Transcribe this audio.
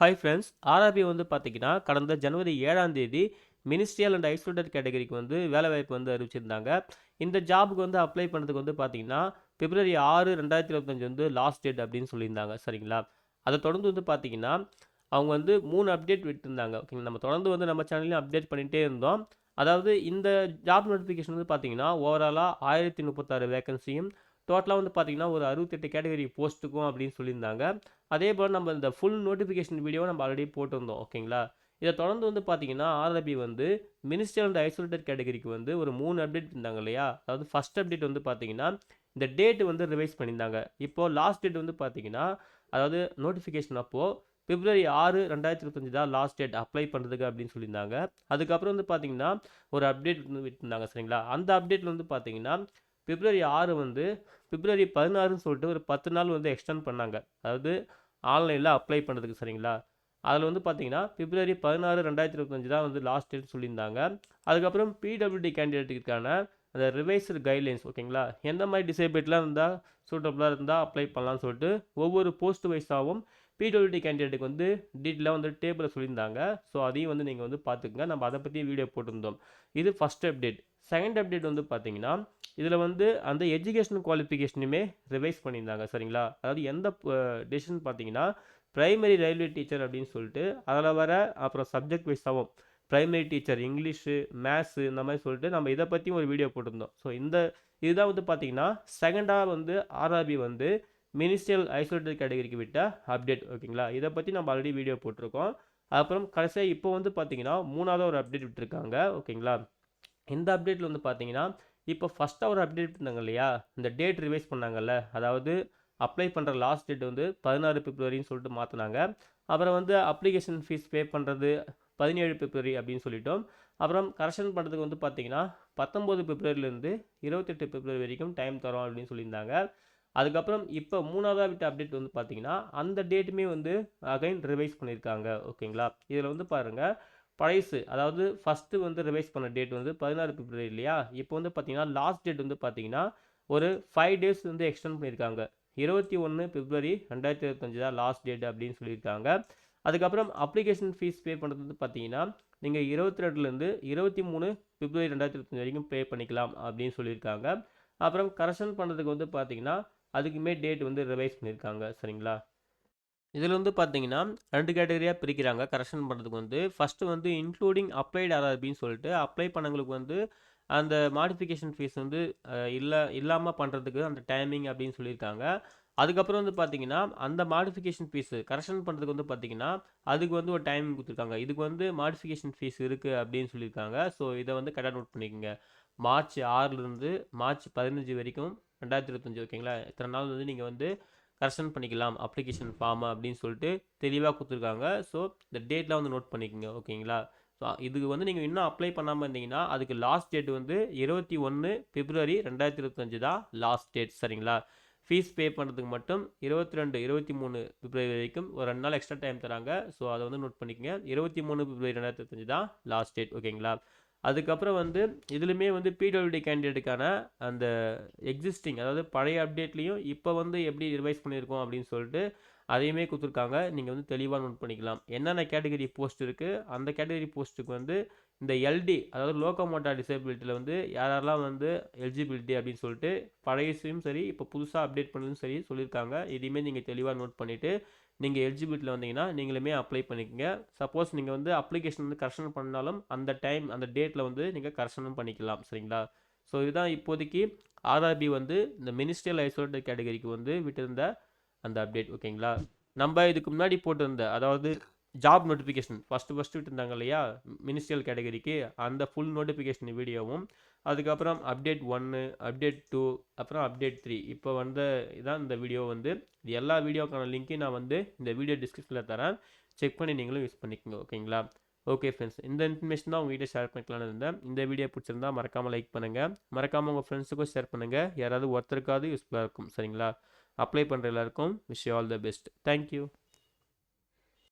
Hi friends, RRB வந்து பார்த்தீங்கன்னா, கடந்த ஜனவரி 7ஆம் தேதி மினிஸ்ட்ரியல் அண்ட் ஐசோலேட்டட் கேட்டகரிக்கு வந்து வேலைவாய்ப்பு வந்து அறிவிச்சிருந்தாங்க. இந்த ஜாபுக்கு வந்து அப்ளை பண்ணுறதுக்கு வந்து பார்த்தீங்கன்னா, பிப்ரவரி 6, 2025 வந்து லாஸ்ட் டேட் அப்படின்னு சொல்லியிருந்தாங்க. சரிங்களா? அதை தொடர்ந்து வந்து பார்த்தீங்கன்னா, அவங்க வந்து 3 அப்டேட் விட்டிருந்தாங்க. ஓகேங்களா? நம்ம தொடர்ந்து வந்து நம்ம சேனல்லையும் அப்டேட் பண்ணிகிட்டே இருந்தோம். அதாவது இந்த ஜாப் நோட்டிஃபிகேஷன் வந்து பார்த்தீங்கன்னா, ஓவராலாக 1036 வேகன்சியும், டோட்டலாக வந்து பார்த்தீங்கன்னா, ஒரு 68 கேட்டகரி போஸ்ட்டுக்கும் அப்படின்னு சொல்லியிருந்தாங்க. அதே போல் நம்ம இந்த ஃபுல் நோட்டிஃபிகேஷன் வீடியோவை நம்ம ஆல்ரெடி போட்டிருந்தோம். ஓகேங்களா? இதை தொடர்ந்து வந்து பார்த்தீங்கன்னா ஆர்ஆர்பி வந்து மினிஸ்ட்ரியல் அண்ட் ஐசோலேட்டட் கேட்டகரிக்கு வந்து ஒரு 3 அப்டேட் இருந்தாங்க இல்லையா? அதாவது ஃபர்ஸ்ட் அப்டேட் வந்து பார்த்தீங்கன்னா இந்த டேட் வந்து ரிவைஸ் பண்ணியிருந்தாங்க. இப்போது லாஸ்ட் டேட் வந்து பார்த்தீங்கன்னா அதாவது நோட்டிஃபிகேஷன் அப்போது பிப்ரவரி 6, 2025 தான் லாஸ்ட் டேட் அப்ளை பண்ணுறதுக்கு அப்படின்னு சொல்லியிருந்தாங்க. அதுக்கப்புறம் வந்து பார்த்தீங்கன்னா ஒரு அப்டேட் வந்து விட்டுருந்தாங்க. சரிங்களா? அந்த அப்டேட்டில் வந்து பார்த்தீங்கன்னா பிப்ரவரி 6 வந்து பிப்ரவரி 16ன்னு சொல்லிட்டு ஒரு 10 நாள் வந்து எக்ஸ்டெண்ட் பண்ணாங்க. அதாவது ஆன்லைனில் அப்ளை பண்ணுறதுக்கு. சரிங்களா? அதில் வந்து பார்த்தீங்கன்னா பிப்ரவரி 16, 2025 தான் வந்து லாஸ்ட் டேட் சொல்லியிருந்தாங்க. அதுக்கப்புறம் பிடபிள்யூடி கேண்டிடேட்டுக்கான அந்த ரிவைஸ்டு கைட்லைன்ஸ். ஓகேங்களா? எந்த மாதிரி டிசேபிலிட்டிலாம் இருந்தால் சூட்டபுளாக இருந்தால் அப்ளை பண்ணலாம்னு சொல்லிட்டு ஒவ்வொரு போஸ்ட் வைஸாகவும் பிடபிள்யூடி கேண்டிடேட்டுக்கு வந்து டீட்டெயிலாக வந்து டேபிளில் சொல்லியிருந்தாங்க. ஸோ அதையும் வந்து நீங்கள் வந்து பார்த்துக்குங்க. நம்ம அதை பற்றி வீடியோ போட்டிருந்தோம். இது ஃபஸ்ட் அப்டேட். செகண்ட் அப்டேட் வந்து பார்த்தீங்கன்னா இதில் வந்து அந்த எஜுகேஷன் குவாலிஃபிகேஷனுமே ரிவைஸ் பண்ணியிருந்தாங்க. சரிங்களா? அதாவது எந்த டெசிஷன் பார்த்தீங்கன்னா பிரைமரி ரயில்வே டீச்சர் அப்படின்னு சொல்லிட்டு அதில் வர அப்புறம் சப்ஜெக்ட் வைஸாகவும் பிரைமரி டீச்சர் இங்கிலீஷு மேத்ஸு இந்த மாதிரி சொல்லிட்டு நம்ம இதை பற்றியும் ஒரு வீடியோ போட்டிருந்தோம். ஸோ இதுதான் வந்து பார்த்தீங்கன்னா செகண்டாக வந்து ஆர்ஆர்பி வந்து மினிஸ்ட்ரியல் ஐசோலேட்டட் கேட்டகரிக்கு விட்ட அப்டேட். ஓகேங்களா? இதை பற்றி நம்ம ஆல்ரெடி வீடியோ போட்டிருக்கோம். அப்புறம் கடைசியாக இப்போ வந்து பார்த்தீங்கன்னா மூணாவது ஒரு அப்டேட் விட்டுருக்காங்க. ஓகேங்களா? இந்த அப்டேட்டில் வந்து பார்த்தீங்கன்னா இப்போ ஃபஸ்ட்டாக ஒரு அப்டேட் இருந்தாங்க இல்லையா? இந்த டேட் ரிவைஸ் பண்ணாங்கல்ல, அதாவது அப்ளை பண்ணுற லாஸ்ட் டேட் வந்து 16 பிப்ரவரின்னு சொல்லிட்டு மாற்றினாங்க. அப்புறம் வந்து அப்ளிகேஷன் ஃபீஸ் பே பண்ணுறது 17 பிப்ரவரி அப்படின்னு சொல்லிட்டோம். அப்புறம் கரெக்ஷன் பண்ணுறதுக்கு வந்து பார்த்தீங்கன்னா 19 பிப்ரவரிலேருந்து 28 பிப்ரவரி வரைக்கும் டைம் தரோம் அப்படின்னு சொல்லியிருந்தாங்க. அதுக்கப்புறம் இப்போ மூணாவதாக விட்ட அப்டேட் வந்து பார்த்தீங்கன்னா அந்த டேட்டுமே வந்து அகைன் ரிவைஸ் பண்ணியிருக்காங்க. ஓகேங்களா? இதில் வந்து பாருங்கள் பழைசு அதாவது ஃபஸ்ட்டு வந்து ரிவைஸ் பண்ண டேட் வந்து 16 பிப்ரவரி இல்லையா? இப்போ வந்து பார்த்தீங்கன்னா லாஸ்ட் டேட் வந்து பார்த்தீங்கன்னா ஒரு 5 டேஸ் வந்து எக்ஸ்டெண்ட் பண்ணியிருக்காங்க. 21 பிப்ரவரி 2025 தான் லாஸ்ட் டேட் அப்படின்னு சொல்லியிருக்காங்க. அதுக்கப்புறம் அப்ளிகேஷன் ஃபீஸ் பே பண்ணுறது வந்து பார்த்தீங்கன்னா நீங்கள் 22லேருந்து 23 பிப்ரவரி 2025 வரைக்கும் பே பண்ணிக்கலாம் அப்படின்னு சொல்லியிருக்காங்க. அப்புறம் கரெக்ஷன் பண்ணுறதுக்கு வந்து பார்த்தீங்கன்னா அதுக்குமே டேட் வந்து ரிவைஸ் பண்ணியிருக்காங்க. சரிங்களா? இதில் வந்து பார்த்தீங்கன்னா 2 கேட்டகரியாக பிரிக்கிறாங்க கரெக்ஷன் பண்ணுறதுக்கு வந்து. ஃபஸ்ட்டு வந்து இன்க்ளூடிங் அப்ளைடு ஆர்ஆர்பின்னு சொல்லிட்டு அப்ளை பண்ணவங்களுக்கு வந்து அந்த மாடிஃபிகேஷன் ஃபீஸ் வந்து இல்லாமல் பண்ணுறதுக்கு அந்த டைமிங் அப்படின்னு சொல்லியிருக்காங்க. அதுக்கப்புறம் வந்து பார்த்தீங்கன்னா அந்த மாடிஃபிகேஷன் ஃபீஸு கரெக்ஷன் பண்ணுறதுக்கு வந்து பார்த்தீங்கன்னா அதுக்கு வந்து ஒரு டைமிங் கொடுத்துருக்காங்க. இதுக்கு வந்து மாடிஃபிகேஷன் ஃபீஸ் இருக்குது அப்படின்னு சொல்லியிருக்காங்க. ஸோ இதை வந்து கரெக்டாக நோட் பண்ணிக்கோங்க. மார்ச் 6லேருந்து மார்ச் 15 வரைக்கும் 2025. ஓகேங்களா? இத்தனை நாள் வந்து நீங்கள் வந்து கரெக்ஷன் பண்ணிக்கலாம் அப்ளிகேஷன் ஃபார்மை அப்படின்னு சொல்லிட்டு தெளிவாக கொடுத்துருக்காங்க. ஸோ இந்த டேட்லாம் வந்து நோட் பண்ணிக்கோங்க. ஓகேங்களா? ஸோ இதுக்கு வந்து நீங்கள் இன்னும் அப்ளை பண்ணாமல் இருந்தீங்கன்னா அதுக்கு லாஸ்ட் டேட் வந்து 21 பிப்ரவரி 2025 தான் லாஸ்ட் டேட். சரிங்களா? ஃபீஸ் பே பண்ணுறதுக்கு மட்டும் 22, 23 பிப்ரவரி வரைக்கும் ஒரு 2 நாள் எக்ஸ்ட்ரா டைம் தராங்க. ஸோ அதை வந்து நோட் பண்ணிக்கோங்க. 23 பிப்ரவரி 2025 தான் லாஸ்ட் டேட். ஓகேங்களா? அதுக்கப்புறம் வந்து இதுலையுமே வந்து பிடபிள்யூடி கேண்டிடேட்டுக்கான அந்த எக்ஸிஸ்டிங் அதாவது பழைய அப்டேட்லேயும் இப்போ வந்து எப்படி ரிவைஸ் பண்ணியிருக்கோம் அப்படின்னு சொல்லிட்டு அதையுமே கொடுத்துருக்காங்க. நீங்கள் வந்து தெளிவாக நோட் பண்ணிக்கலாம். என்னென்ன கேட்டகரி போஸ்ட் இருக்குது அந்த கேட்டகரி போஸ்ட்டுக்கு வந்து இந்த எல்டி அதாவது லோக்கோமோட்டா டிசேபிலிட்டியில் வந்து யாரெல்லாம் வந்து எலிஜிபிலிட்டி அப்படின்னு சொல்லிட்டு பழையசையும் சரி இப்போ புதுசாக அப்டேட் பண்ணதும் சரி சொல்லியிருக்காங்க. இதையுமே நீங்கள் தெளிவாக நோட் பண்ணிவிட்டு நீங்கள் எலிஜிபிலிட்டியில் வந்தீங்கன்னா நீங்களுமே அப்ளை பண்ணிக்கோங்க. சப்போஸ் நீங்கள் வந்து அப்ளிகேஷன் வந்து கரெக்ஷன் பண்ணாலும் அந்த டைம் அந்த டேட்டில் வந்து நீங்கள் கரெக்ஷனும் பண்ணிக்கலாம். சரிங்களா? ஸோ இதுதான் இப்போதைக்கு ஆர்ஆர்பி வந்து இந்த மினிஸ்ட்ரியல் ஐசோலேட்டட் கேட்டகரிக்கு வந்து விட்டிருந்த அந்த அப்டேட். ஓகேங்களா? நம்ம இதுக்கு முன்னாடி போட்டிருந்த அதாவது ஜாப் நோட்டிஃபிகேஷன் ஃபஸ்ட்டு விட்டுருந்தாங்க இல்லையா மினிஸ்ட்ரியல் கேட்டகரிக்கு அந்த ஃபுல் நோட்டிஃபிகேஷன் வீடியோவும் அதுக்கப்புறம் அப்டேட் 1 அப்டேட் 2 அப்புறம் அப்டேட் 3 இப்போ வந்து இதான் இந்த வீடியோ வந்து இது எல்லா வீடியோக்கான லிங்க்கையும் நான் வந்து இந்த வீடியோ டிஸ்கிரிப்ஷனில் தரேன். செக் பண்ணி நீங்களும் யூஸ் பண்ணிக்கோங்க. ஓகேங்களா? ஓகே ஃப்ரெண்ட்ஸ், இந்த இன்ஃபர்மேஷன் தான் உங்ககிட்ட ஷேர் பண்ணிக்கலாம்னு இருந்தேன். இந்த வீடியோ பிடிச்சிருந்தா மறக்காமல் லைக் பண்ணுங்கள். மறக்காமல் உங்கள் ஃப்ரெண்ட்ஸுக்கும் ஷேர் பண்ணுங்கள். யாராவது ஒருத்தருக்காவது யூஸ்ஃபுல்லாக இருக்கும். சரிங்களா? அப்ளை பண்ணுற எல்லாருக்கும் wish you all the best. Thank you.